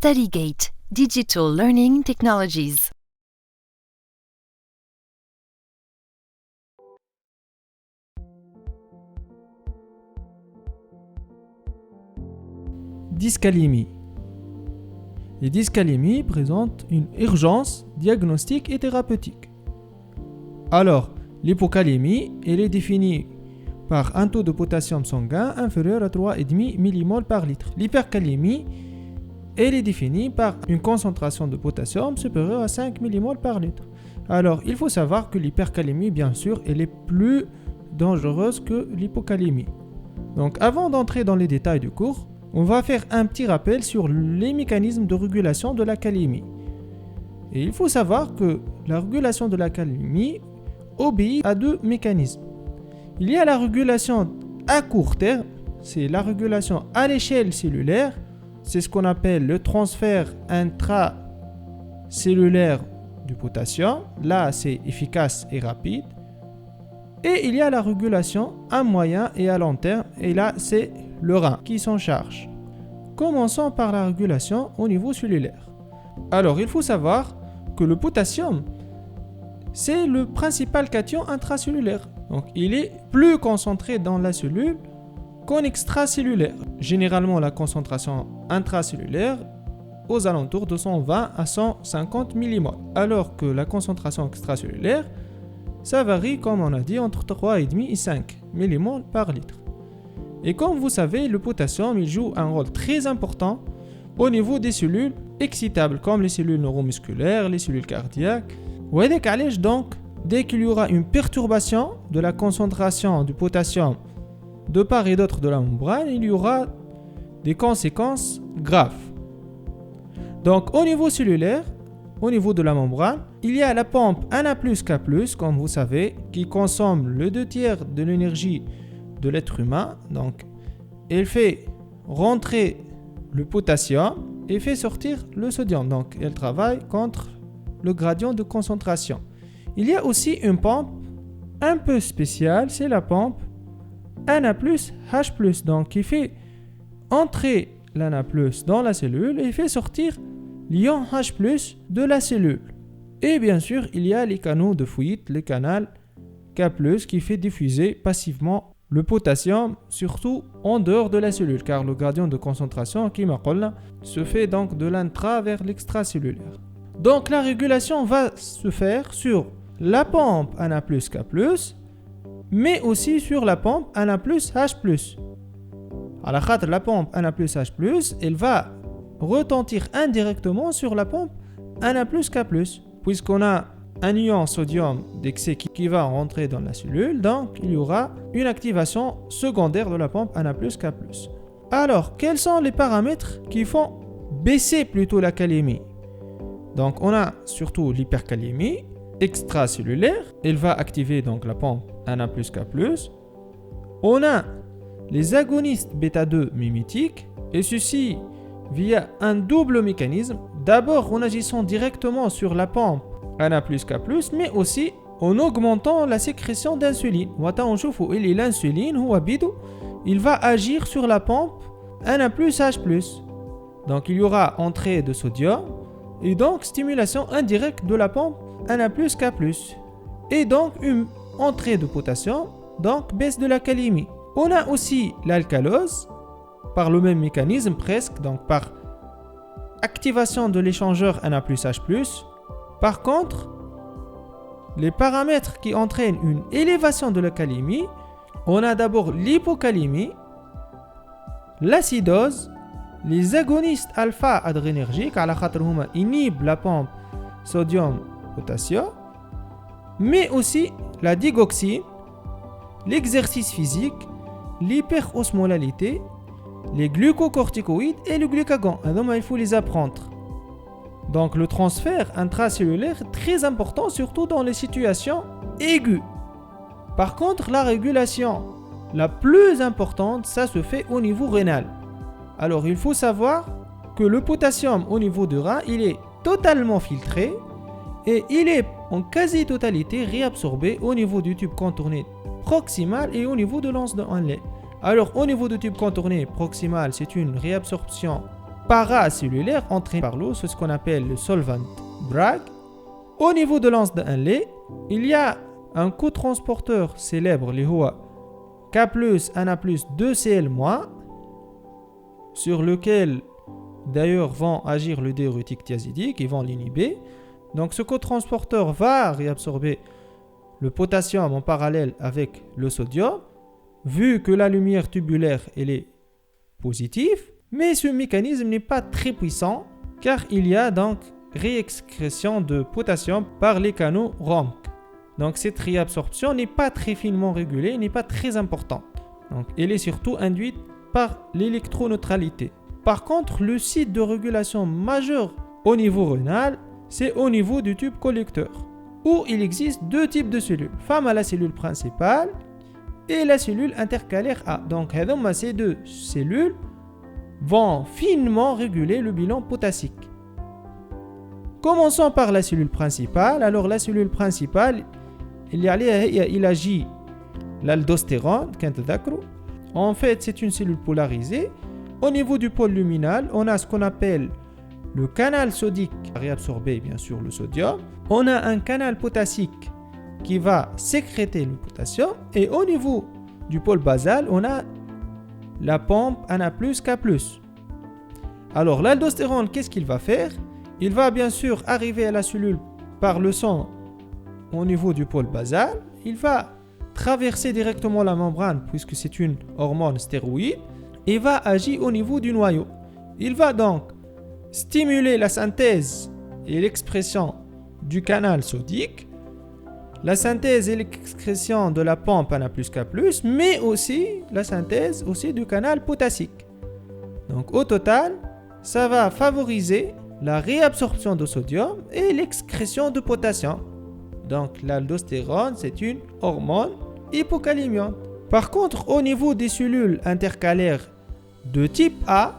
StudyGate Digital Learning Technologies. Dyscalémie. Les dyscalémies présentent une urgence diagnostique et thérapeutique. Alors, l'hypocalémie, elle est définie par un taux de potassium sanguin inférieur à 3,5 mmol par litre. L'hypercalémie, elle est définie par une concentration de potassium supérieure à 5 mmol par litre. Alors, il faut savoir que l'hypercalémie, bien sûr, elle est plus dangereuse que l'hypocalémie. Donc, avant d'entrer dans les détails du cours, on va faire un petit rappel sur les mécanismes de régulation de la calémie. Et il faut savoir que la régulation de la calémie obéit à deux mécanismes. Il y a la régulation à court terme, c'est la régulation à l'échelle cellulaire, c'est ce qu'on appelle le transfert intracellulaire du potassium. Là, c'est efficace et rapide. Et il y a la régulation à moyen et à long terme, et là, c'est le rein qui s'en charge. Commençons par la régulation au niveau cellulaire. Alors, il faut savoir que le potassium, c'est le principal cation intracellulaire. Donc, il est plus concentré dans la cellule qu'en extracellulaire. Généralement, la concentration intracellulaire aux alentours de 120 à 150 mmol. Alors que la concentration extracellulaire, ça varie, comme on a dit, entre 3,5 et 5 mmol par litre. Et comme vous savez, le potassium, il joue un rôle très important au niveau des cellules excitables, comme les cellules neuromusculaires, les cellules cardiaques. Donc, dès qu'il y aura une perturbation de la concentration du potassium de part et d'autre de la membrane, il y aura des conséquences graves. Donc, au niveau cellulaire, au niveau de la membrane, il y a la pompe Na+, K+, comme vous savez, qui consomme le 2/3 de l'énergie de l'être humain. Donc, elle fait rentrer le potassium et fait sortir le sodium. Donc, elle travaille contre le gradient de concentration. Il y a aussi une pompe un peu spéciale, c'est la pompe Na+, H+, donc qui fait entrer l'Na+ dans la cellule et fait sortir l'ion H+ de la cellule. Et bien sûr, il y a les canaux de fuite, le canal K+, qui fait diffuser passivement le potassium, surtout en dehors de la cellule, car le gradient de concentration, qui se fait donc de l'intra vers l'extracellulaire. Donc la régulation va se faire sur la pompe Na+, K+, mais aussi sur la pompe Na+, H+. À la pompe Na+, H+, elle va retentir indirectement sur la pompe Na+, K+, puisqu'on a un ion sodium d'excès qui va rentrer dans la cellule, donc il y aura une activation secondaire de la pompe Na+, K+. Alors, quels sont les paramètres qui font baisser plutôt la calémie? Donc, on a surtout l'hypercalémie extracellulaire, elle va activer donc la pompe Na+, K+. On a les agonistes β2 mimétiques, et ceci via un double mécanisme. D'abord en agissant directement sur la pompe Na+, K+, mais aussi en augmentant la sécrétion d'insuline. L'insuline, il va agir sur la pompe Na+, H+. Donc il y aura entrée de sodium et donc stimulation indirecte de la pompe Na+, K+. Et donc une entrée de potassium, donc baisse de la calémie. On a aussi l'alcalose par le même mécanisme presque, donc par activation de l'échangeur Na+, H+. Par contre, les paramètres qui entraînent une élévation de la calémie, on a d'abord l'hypocalémie, l'acidose, les agonistes alpha-adrénergiques, inhibent la pompe sodium-potassium, mais aussi la digoxine, l'exercice physique, l'hyperosmolalité, les glucocorticoïdes et le glucagon. Il faut les apprendre. Donc le transfert intracellulaire est très important, surtout dans les situations aiguës. Par contre, la régulation la plus importante, ça se fait au niveau rénal. Alors il faut savoir que le potassium au niveau du rein, il est totalement filtré et il est en quasi-totalité réabsorbé au niveau du tube contourné proximal et au niveau de l'anse de Henle. Alors au niveau du tube contourné proximal, c'est une réabsorption paracellulaire entraîné par l'eau, c'est ce qu'on appelle le solvant Bragg. Au niveau de l'anse d'un lait, il y a un cotransporteur célèbre, le K+, Na+, 2Cl-, sur lequel d'ailleurs vont agir le diurétique thiazidique, ils vont l'inhiber. Donc ce cotransporteur va réabsorber le potassium en parallèle avec le sodium, vu que la lumière tubulaire elle est positive, mais ce mécanisme n'est pas très puissant car il y a donc réexcrétion de potassium par les canaux ROMC. Donc cette réabsorption n'est pas très finement régulée, n'est pas très importante. Donc elle est surtout induite par l'électroneutralité. Par contre, le site de régulation majeur au niveau rénal, c'est au niveau du tube collecteur, où il existe deux types de cellules. À la cellule principale et la cellule intercalaire A. Donc ces deux cellules vont finement réguler le bilan potassique. Commençons par la cellule principale. Alors la cellule principale, il agit l'aldostérone. En fait, c'est une cellule polarisée. Au niveau du pôle luminal, on a ce qu'on appelle le canal sodique qui va réabsorber bien sûr le sodium. On a un canal potassique qui va sécréter le potassium. Et au niveau du pôle basal, on a la pompe Na+, K+. Alors l'aldostérone, qu'est-ce qu'il va faire? Il va bien sûr arriver à la cellule par le sang au niveau du pôle basal. Il va traverser directement la membrane puisque c'est une hormone stéroïde et va agir au niveau du noyau. Il va donc stimuler la synthèse et l'expression du canal sodique, la synthèse et l'expression de la pompe Na+, K+, mais aussi la synthèse aussi du canal potassique. Donc au total, ça va favoriser la réabsorption de sodium et l'excrétion de potassium. Donc l'aldostérone, c'est une hormone hypocalémiante. Par contre, au niveau des cellules intercalaires de type A,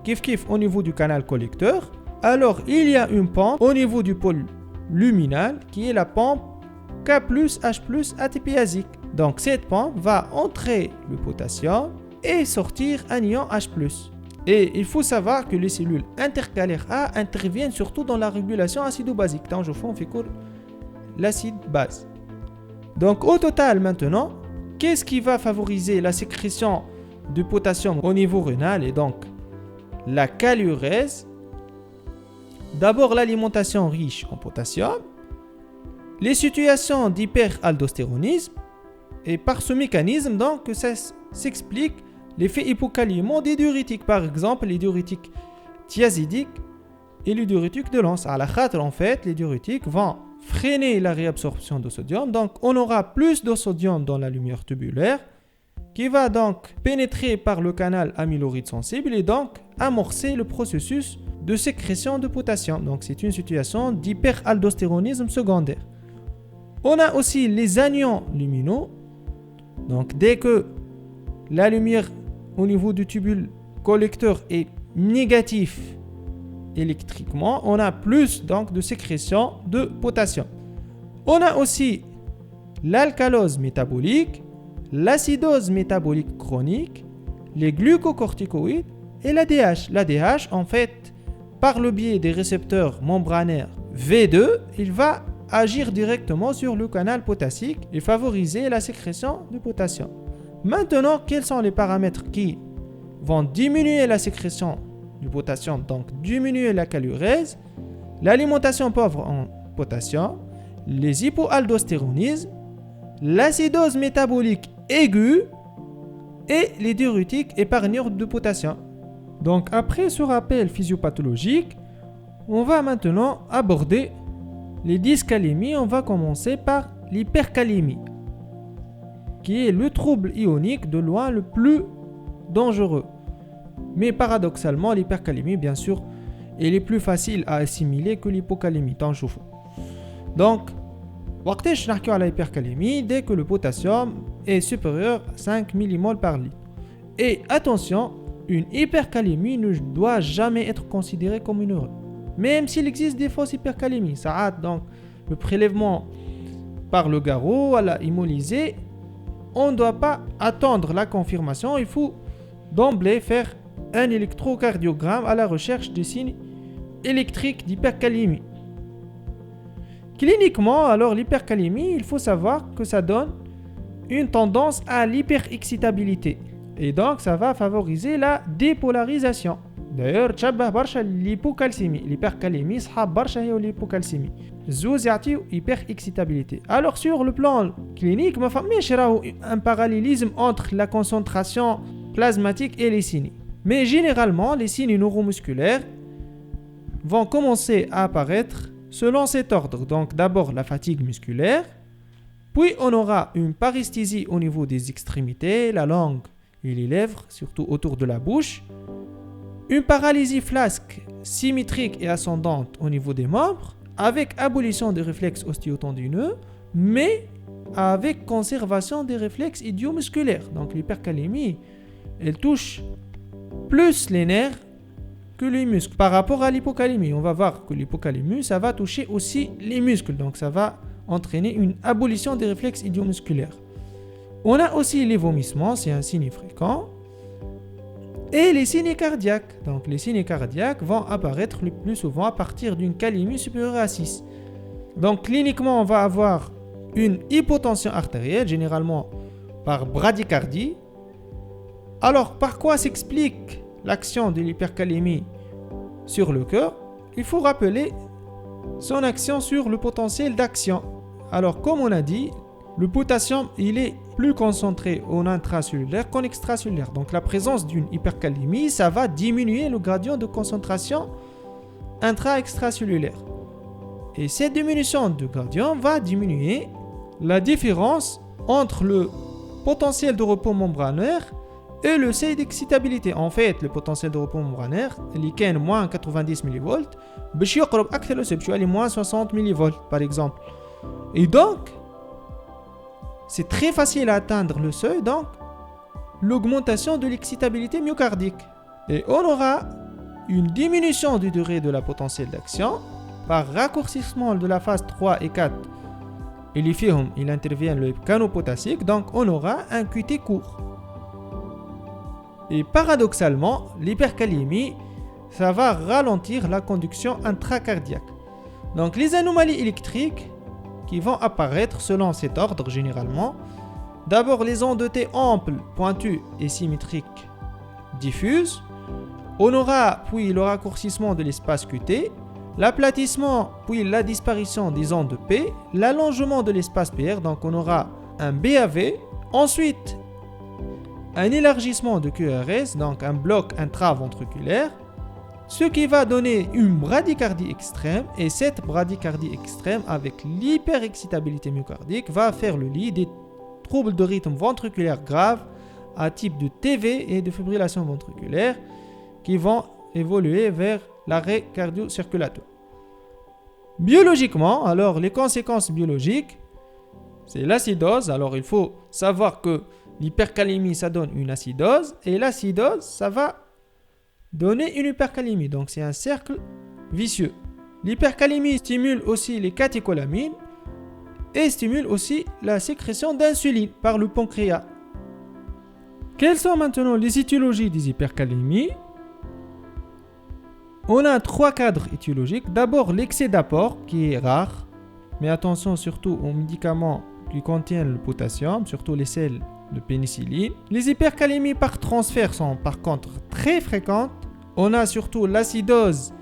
kiff au niveau du canal collecteur, alors il y a une pompe au niveau du pôle luminal qui est la pompe K+, H+, ATPasique. Donc cette pompe va entrer le potassium et sortir un ion H+. Et il faut savoir que les cellules intercalaires A interviennent surtout dans la régulation acido-basique. Donc je fais l'acide base. Donc au total maintenant, qu'est-ce qui va favoriser la sécrétion du potassium au niveau rénal et donc la callurèse? D'abord l'alimentation riche en potassium, les situations d'hyperaldostéronisme, et par ce mécanisme donc ça s'explique l'effet hypocalémiant des diurétiques, par exemple les diurétiques thiazidiques et les diurétiques de l'anse. En fait, les diurétiques vont freiner la réabsorption de sodium, donc on aura plus de sodium dans la lumière tubulaire qui va donc pénétrer par le canal amyloride sensible et donc amorcer le processus de sécrétion de potassium. Donc c'est une situation d'hyperaldostéronisme secondaire. On a aussi les anions lumineux. Donc dès que la lumière au niveau du tubule collecteur est négatif électriquement, on a plus donc de sécrétion de potassium. On a aussi l'alcalose métabolique, l'acidose métabolique chronique, les glucocorticoïdes et l'ADH. L'ADH, en fait, par le biais des récepteurs membranaires V2, il va agir directement sur le canal potassique et favoriser la sécrétion de potassium. Maintenant, quels sont les paramètres qui vont diminuer la sécrétion du potassium, donc diminuer la callurèse, l'alimentation pauvre en potassium, les hypoaldostéronismes, l'acidose métabolique aiguë et les diurétiques épargneurs de potassium. Donc après ce rappel physiopathologique, on va maintenant aborder les dyscalémies. On va commencer par l'hypercalémie, qui est le trouble ionique de loin le plus dangereux. Mais paradoxalement, l'hypercalémie, bien sûr, elle est plus facile à assimiler que l'hypocalémie. Donc, وقتاش نحكيو على l'hypercalémie dès que le potassium est supérieur à 5 mmol par litre. Et attention, une hypercalémie ne doit jamais être considérée comme une erreur. Même s'il existe des fausses hypercalémies, ça donc le prélèvement par le garrot à la hémolysée, on ne doit pas attendre la confirmation, il faut d'emblée faire un électrocardiogramme à la recherche des signes électriques d'hypercalémie. Cliniquement, alors l'hypercalémie, il faut savoir que ça donne une tendance à l'hyperexcitabilité. Et donc, ça va favoriser la dépolarisation. D'ailleurs, تشبه برشا l'hypocalcémie. L'hypercalémie, صحاب برشا هي l'hypocalcémie. زوز يعطيو hyperexcitabilité. Alors, sur le plan clinique, ما فماش راهو un parallélisme entre la concentration plasmatique et les signes. Mais généralement, les signes neuromusculaires vont commencer à apparaître selon cet ordre. Donc, d'abord la fatigue musculaire, puis on aura une paresthésie au niveau des extrémités, la langue et les lèvres, surtout autour de la bouche, une paralysie flasque symétrique et ascendante au niveau des membres, avec abolition des réflexes osteotendineux, mais avec conservation des réflexes idiomusculaires. Donc l'hypercalémie, elle touche plus les nerfs que les muscles. Par rapport à l'hypocalémie, on va voir que l'hypocalémie, ça va toucher aussi les muscles. Donc ça va entraîner une abolition des réflexes idiomusculaires. On a aussi les vomissements, c'est un signe fréquent. Et les signes cardiaques. Donc les signes cardiaques vont apparaître le plus souvent à partir d'une calémie supérieure à 6. Donc cliniquement, on va avoir une hypotension artérielle, généralement par bradycardie. Alors par quoi s'explique l'action de l'hypercalémie sur le cœur? Il faut rappeler son action sur le potentiel d'action. Alors comme on a dit, le potassium il est plus concentré en intracellulaire qu'en extracellulaire. Donc la présence d'une hypercalémie, ça va diminuer le gradient de concentration intra-extracellulaire. Et cette diminution de gradient va diminuer la différence entre le potentiel de repos membranaire et le seuil d'excitabilité. En fait, le potentiel de repos membranaire, il est moins 90 mV, باش يقرب أكثر للسبب شوية moins 60 mV par exemple. Et donc, c'est très facile à atteindre le seuil, donc l'augmentation de l'excitabilité myocardique. Et on aura une diminution du durée de la potentiel d'action par raccourcissement de la phase 3 et 4. Et les films, il intervient le canaux potassique, donc on aura un QT court. Et paradoxalement, l'hypercalémie, ça va ralentir la conduction intracardiaque. Donc les anomalies électriques qui vont apparaître selon cet ordre généralement. D'abord les ondes de T amples, pointues et symétriques diffuses. On aura puis le raccourcissement de l'espace QT, l'aplatissement puis la disparition des ondes de P, l'allongement de l'espace PR, donc on aura un BAV. Ensuite, un élargissement de QRS, donc un bloc intraventriculaire, ce qui va donner une bradycardie extrême, et cette bradycardie extrême avec l'hyperexcitabilité myocardique va faire le lit des troubles de rythme ventriculaire graves à type de TV et de fibrillation ventriculaire qui vont évoluer vers l'arrêt cardio-circulatoire. Biologiquement, alors les conséquences biologiques, c'est l'acidose. Alors il faut savoir que l'hypercalémie ça donne une acidose, et l'acidose ça va donner une hypercalémie. Donc c'est un cercle vicieux. L'hypercalémie stimule aussi les catécholamines et stimule aussi la sécrétion d'insuline par le pancréas. Quelles sont maintenant les étiologies des hypercalémies? On a 3 cadres étiologiques. D'abord l'excès d'apport qui est rare, mais attention surtout aux médicaments qui contiennent le potassium, surtout les sels de pénicilline. Les hypercalémies par transfert sont par contre très fréquentes. On a surtout l'acidose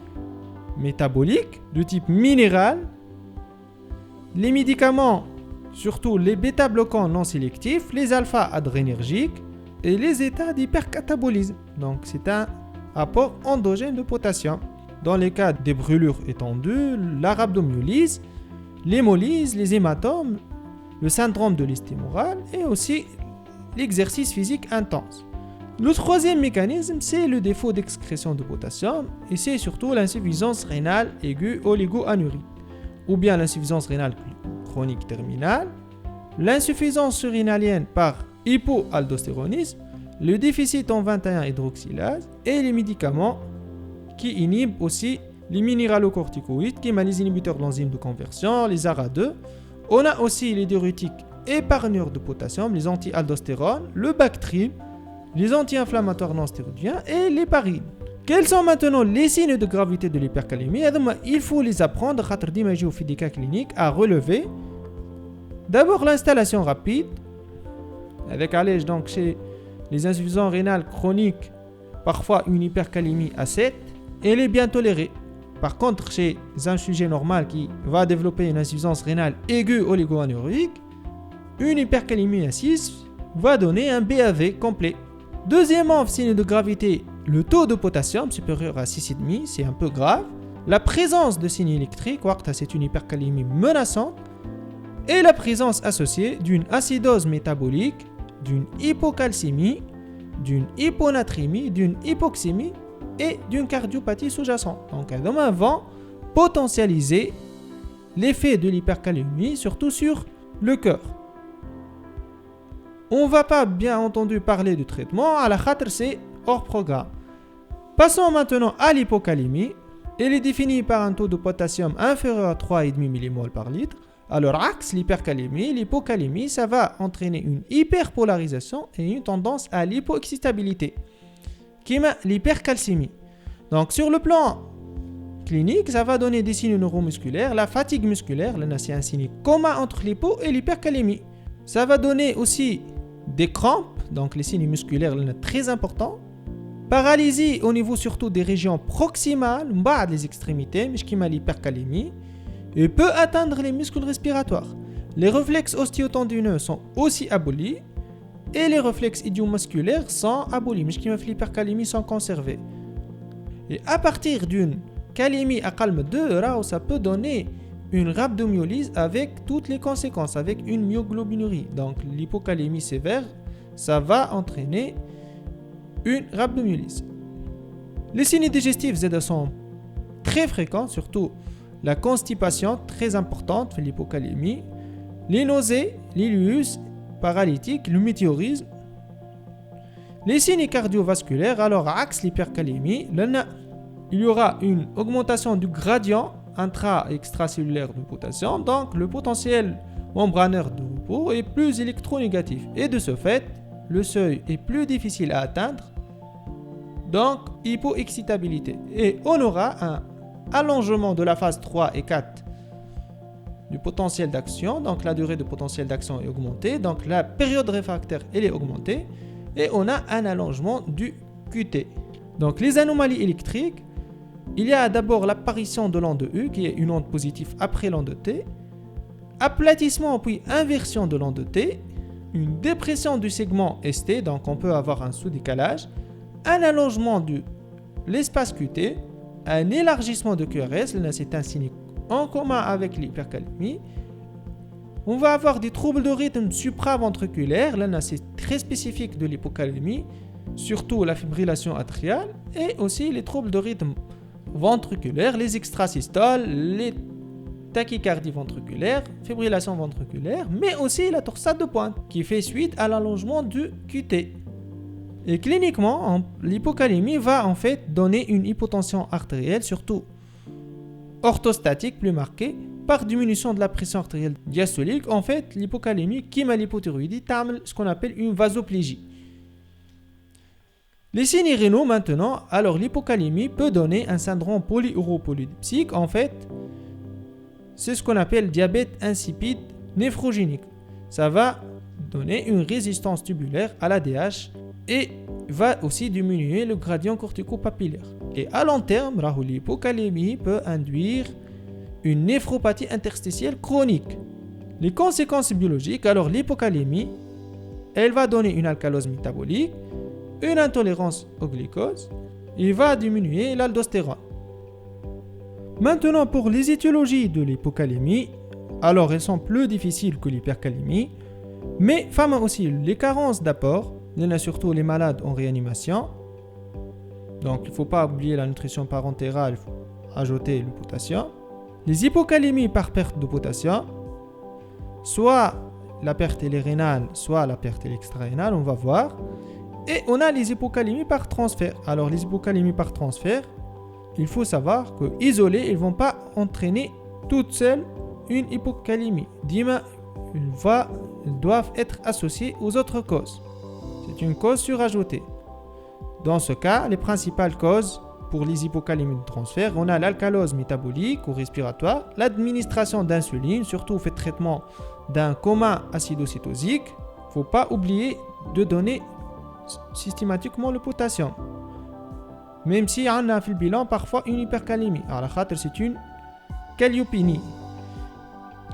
métabolique de type minéral. Les médicaments, surtout les bêta-bloquants non sélectifs, les alpha-adrénergiques et les états d'hypercatabolisme. Donc c'est un apport endogène de potassium. Dans les cas des brûlures étendues, la rhabdomyolyse, l'hémolyse, les hématomes, le syndrome de l'hystémorale et aussi l'exercice physique intense. Le troisième mécanisme, c'est le défaut d'excrétion de potassium et c'est surtout l'insuffisance rénale aiguë oligo-anurique ou bien l'insuffisance rénale chronique terminale, l'insuffisance surrénalienne par hypoaldostéronisme, le déficit en 21 hydroxylase et les médicaments qui inhibent aussi les minéralocorticoïdes, qui sont les inhibiteurs de l'enzyme de conversion, les ARA2. On a aussi les diurétiques épargneurs de potassium, les anti-aldostérones, le Bactrim, les anti-inflammatoires non stéroïdiens et l'héparine. Quels sont maintenant les signes de gravité de l'hypercalémie? Il faut les apprendre au des cas cliniques à relever. D'abord l'installation rapide, avec allège donc chez les insuffisants rénales chroniques, parfois une hypercalémie à 7, elle est bien tolérée. Par contre, chez un sujet normal qui va développer une insuffisance rénale aiguë oligo-anéurique, une hypercalémie à 6 va donner un BAV complet. Deuxièmement, signe de gravité, le taux de potassium supérieur à 6,5, c'est un peu grave. La présence de signes électriques, c'est une hypercalémie menaçante. Et la présence associée d'une acidose métabolique, d'une hypocalcémie, d'une hyponatrémie, d'une hypoxémie et d'une cardiopathie sous-jacente. Donc, elles vont potentialiser l'effet de l'hypercalémie, surtout sur le cœur. On ne va pas bien entendu parler du traitement, à la khatr c'est hors programme. Passons maintenant à l'hypocalémie. Elle est définie par un taux de potassium inférieur à 3,5 mmol par litre. Alors, axe l'hypercalémie, l'hypocalémie, ça va entraîner une hyperpolarisation et une tendance à l'hypoexcitabilité, qui est l'hypercalcémie. Donc, sur le plan clinique, ça va donner des signes neuromusculaires, la fatigue musculaire, là c'est un signe commun entre l'hypo et l'hypercalémie. Ça va donner aussi des crampes, donc les signes musculaires là, très importants. Paralysie au niveau surtout des régions proximales, bas des extrémités, mais qui m'a l'hypercalémie. Et peut atteindre les muscles respiratoires. Les réflexes osteotendineux sont aussi abolis et les réflexes idiomusculaires sont abolis, mais qui l'hypercalémie sont conservés. Et à partir d'une calémie à calme 2, ça peut donner une rhabdomyolyse avec toutes les conséquences, avec une myoglobinurie. Donc l'hypocalémie sévère, ça va entraîner une rhabdomyolyse. Les signes digestifs sont très fréquents, surtout la constipation très importante, l'hypocalémie, les nausées, l'ileus paralytique, le météorisme. Les signes cardiovasculaires, alors axe l'hypercalémie, il y aura une augmentation du gradient intra-extracellulaire de potassium, donc le potentiel membranaire de repos est plus électronégatif et de ce fait, le seuil est plus difficile à atteindre, donc hypoexcitabilité. Et on aura un allongement de la phase 3 et 4 du potentiel d'action, donc la durée de potentiel d'action est augmentée, donc la période réfractaire elle est augmentée et on a un allongement du QT. Donc les anomalies électriques, il y a d'abord l'apparition de l'onde U qui est une onde positive après l'onde T, aplatissement puis inversion de l'onde T, une dépression du segment ST, donc on peut avoir un sous-décalage, un allongement de l'espace QT, un élargissement de QRS, là c'est un signe en commun avec l'hypercalémie. On va avoir des troubles de rythme supraventriculaire, là c'est très spécifique de l'hypocalémie, surtout la fibrillation atriale et aussi les troubles de rythme ventriculaire, les extrasystoles, les tachycardies ventriculaires, fibrillation ventriculaire, mais aussi la torsade de pointe qui fait suite à l'allongement du QT. Et cliniquement, l'hypocalémie va en fait donner une hypotension artérielle, surtout orthostatique plus marquée, par diminution de la pression artérielle diastolique. En fait, l'hypocalémie qui m'a l'hypothyroïdie, ce qu'on appelle une vasoplégie. Les signes rénaux maintenant, alors l'hypocalémie peut donner un syndrome polyuropolydipsique. En fait, c'est ce qu'on appelle diabète insipide néphrogénique. Ça va donner une résistance tubulaire à l'ADH et va aussi diminuer le gradient cortico-papillaire. Et à long terme, l'hypocalémie peut induire une néphropathie interstitielle chronique. Les conséquences biologiques, alors l'hypocalémie, elle va donner une alcalose métabolique, une intolérance au glucose, et va diminuer l'aldostérone. Maintenant, pour les étiologies de l'hypocalémie, alors elles sont plus difficiles que l'hypercalémie, mais femme aussi les carences d'apport, il y en a surtout les malades en réanimation. Donc il ne faut pas oublier la nutrition parentérale, il faut ajouter le potassium. Les hypocalémies par perte de potassium, soit la perte elle est rénale, soit la perte elle est extra-rénale, on va voir. Et on a les hypocalémies par transfert. Alors les hypocalémies par transfert, il faut savoir que isolées, elles ne vont pas entraîner toutes seules une hypocalémie. Elles doivent être associées aux autres causes. C'est une cause surajoutée. Dans ce cas, les principales causes pour les hypocalémies de transfert, on a l'alcalose métabolique ou respiratoire, l'administration d'insuline, surtout au fait de traitement d'un coma acidocytosique. Il ne faut pas oublier de donner systématiquement le potassium. Même si on a fait le bilan parfois une hypercalémie. Alors, c'est une calliopinie.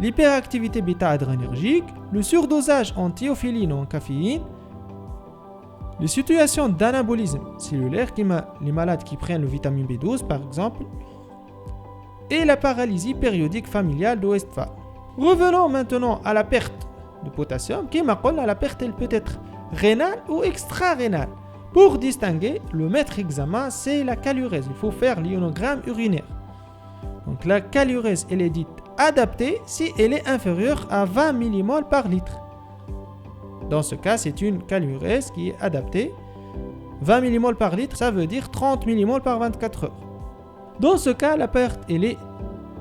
L'hyperactivité bêta-adrénergique, le surdosage en théophiline ou en caféine, les situations d'anabolisme cellulaire, comme les malades qui prennent le vitamine B12 par exemple, et la paralysie périodique familiale de Westphal. Revenons maintenant à la perte de potassium, qui la perte elle peut être rénale ou extra-rénale. Pour distinguer, le maître examen, c'est la calurèse. Il faut faire l'ionogramme urinaire. Donc la calurèse, elle est dite adaptée si elle est inférieure à 20 mmol par litre. Dans ce cas, c'est une calurèse qui est adaptée. 20 mmol par litre, ça veut dire 30 mmol par 24 heures. Dans ce cas, la perte, elle est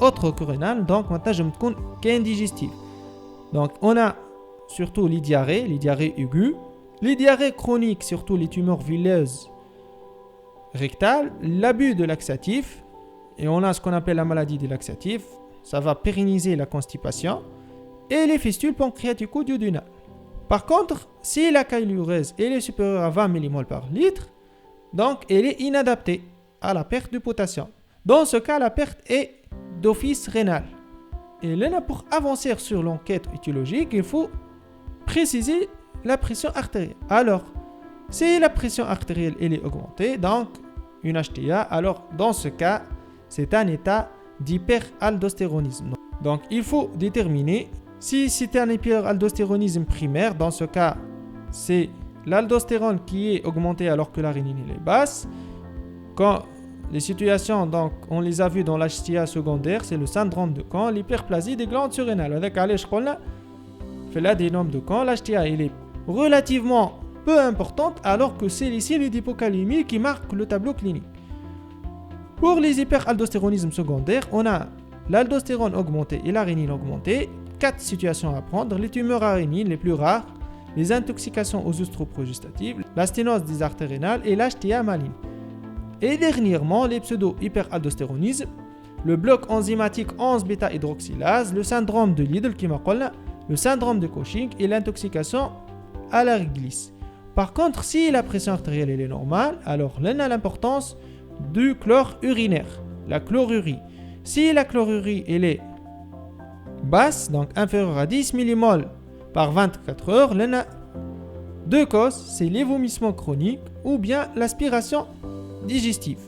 autre que rénale, donc maintenant je me compte qu'indigestive. Donc on a surtout les diarrhées aiguës, les diarrhées chroniques, surtout les tumeurs villeuses rectales, l'abus de laxatifs, et on a ce qu'on appelle la maladie des laxatifs, ça va pérenniser la constipation, et les fistules pancréatico-duodénales. Par contre, si la calurèse est supérieure à 20 mmol par litre, donc elle est inadaptée à la perte de potassium. Dans ce cas, la perte est d'office rénal. Et là, pour avancer sur l'enquête étiologique, il faut préciser la pression artérielle. Alors, si la pression artérielle elle est augmentée, donc une HTA, alors dans ce cas, c'est un état d'hyperaldostéronisme. Donc, il faut déterminer si c'est un hyperaldostéronisme primaire. Dans ce cas, c'est l'aldostérone qui est augmenté alors que la rénine est basse. Quand les situations, donc, on les a vues dans l'HTA secondaire, c'est le syndrome de Caen, l'hyperplasie des glandes surrénales. Avec je crois fait l'adénome de Caen, l'HTA il est relativement peu importante alors que c'est les signes d'hypocalémie qui marquent le tableau clinique. Pour les hyperaldostéronismes secondaires, on a l'aldostérone augmentée et la rénine augmentée. 4 situations à prendre: les tumeurs à rénine les plus rares, les intoxications aux œstroprogestatives, la sténose des artères rénales et l'HTA maligne. Et dernièrement, les pseudo-hyperaldostéronismes, le bloc enzymatique 11-bêta-hydroxylase, le syndrome de Liddle qui m'appelle, le syndrome de Cushing et l'intoxication à la réglisse. Par contre, si la pression artérielle est normale, alors là on a l'importance du chlore urinaire, la chlorurie. Si la chlorurie elle est basse, donc inférieure à 10 mmol par 24 heures, là on a deux causes, c'est les vomissements chroniques ou bien l'aspiration digestive.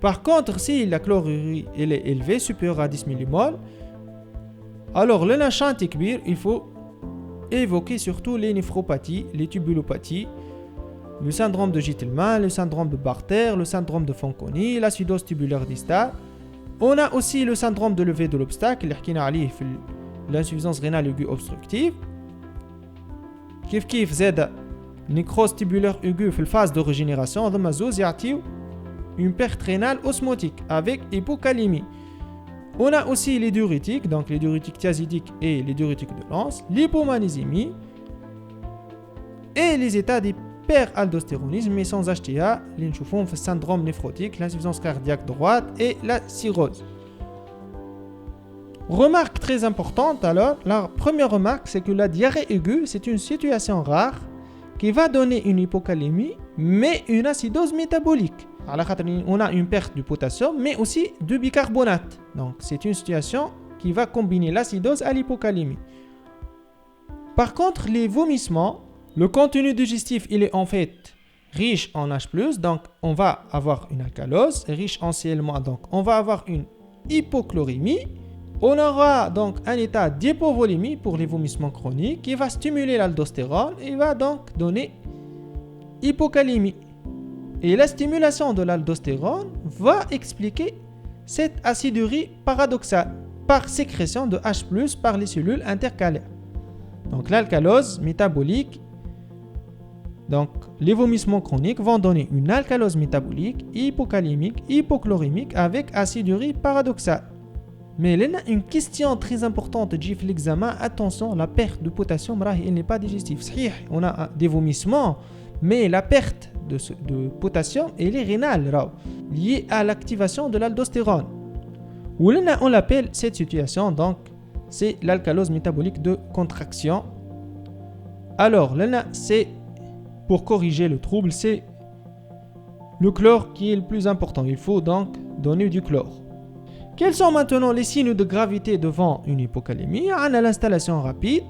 Par contre, si la chlorurie elle est élevée, supérieure à 10 mmol, alors le nachant tekbir, il faut évoquer surtout les néphropathies, les tubulopathies, le syndrome de Gitelman, le syndrome de Bartter, le syndrome de Fanconi, l'acidose tubulaire distale. On a aussi le syndrome de levée de l'obstacle, l'insuffisance rénale aiguë obstructive. Kif zed nécrose tubulaire aiguë في phase de régénération, ضمن زوز يعطيو une perte rénale osmotique avec hypocalémie. On a aussi les diurétiques, donc les diurétiques thiazidiques et les diurétiques de Lens, l'hypomagnésémie et les états d'hyperaldostéronisme mais sans HTA, les syndrome néphrotique, l'insuffisance cardiaque droite et la cirrhose. Remarque très importante alors, la première remarque c'est que la diarrhée aiguë c'est une situation rare qui va donner une hypocalémie mais une acidose métabolique. On a une perte du potassium mais aussi du bicarbonate. Donc c'est une situation qui va combiner l'acidose à l'hypocalémie. Par contre, les vomissements, le contenu digestif il est en fait riche en H+, donc on va avoir une alcalose, riche en CL-, donc on va avoir une hypochlorémie. On aura donc un état d'hypovolémie pour les vomissements chroniques qui va stimuler l'aldostérone et va donc donner hypocalémie. Et la stimulation de l'aldostérone va expliquer cette acidurie paradoxale par sécrétion de H+ par les cellules intercalaires. Donc l'alcalose métabolique, donc les vomissements chroniques vont donner une alcalose métabolique, hypocalémique, hypochlorémique avec acidurie paradoxale. Mais il y a une question très importante de l'examen. Attention, la perte de potassium elle n'est pas digestive. On a des vomissements, Mais la perte de potassium, elle est rénale, liée à l'activation de l'aldostérone. Ou là, on l'appelle cette situation, donc, c'est l'alcalose métabolique de contraction. Alors, là, c'est pour corriger le trouble, c'est le chlore qui est le plus important. Il faut donc donner du chlore. Quels sont maintenant les signes de gravité devant une hypocalémie? On a l'installation rapide,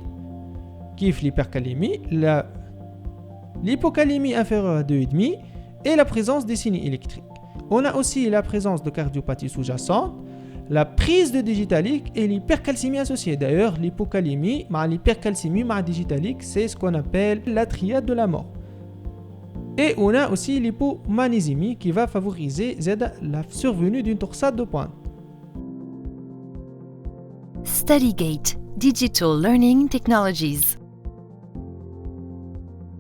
qui est l'hypercalémie, l'hypocalémie inférieure à 2,5 et la présence des signes électriques. On a aussi la présence de cardiopathie sous-jacente, la prise de digitalique et l'hypercalcémie associée. D'ailleurs, l'hypocalémie, l'hypercalcémie, digitalique, c'est ce qu'on appelle la triade de la mort. Et on a aussi l'hypomagnésémie qui va favoriser la survenue d'une torsade de pointe. StudyGate, Digital Learning Technologies.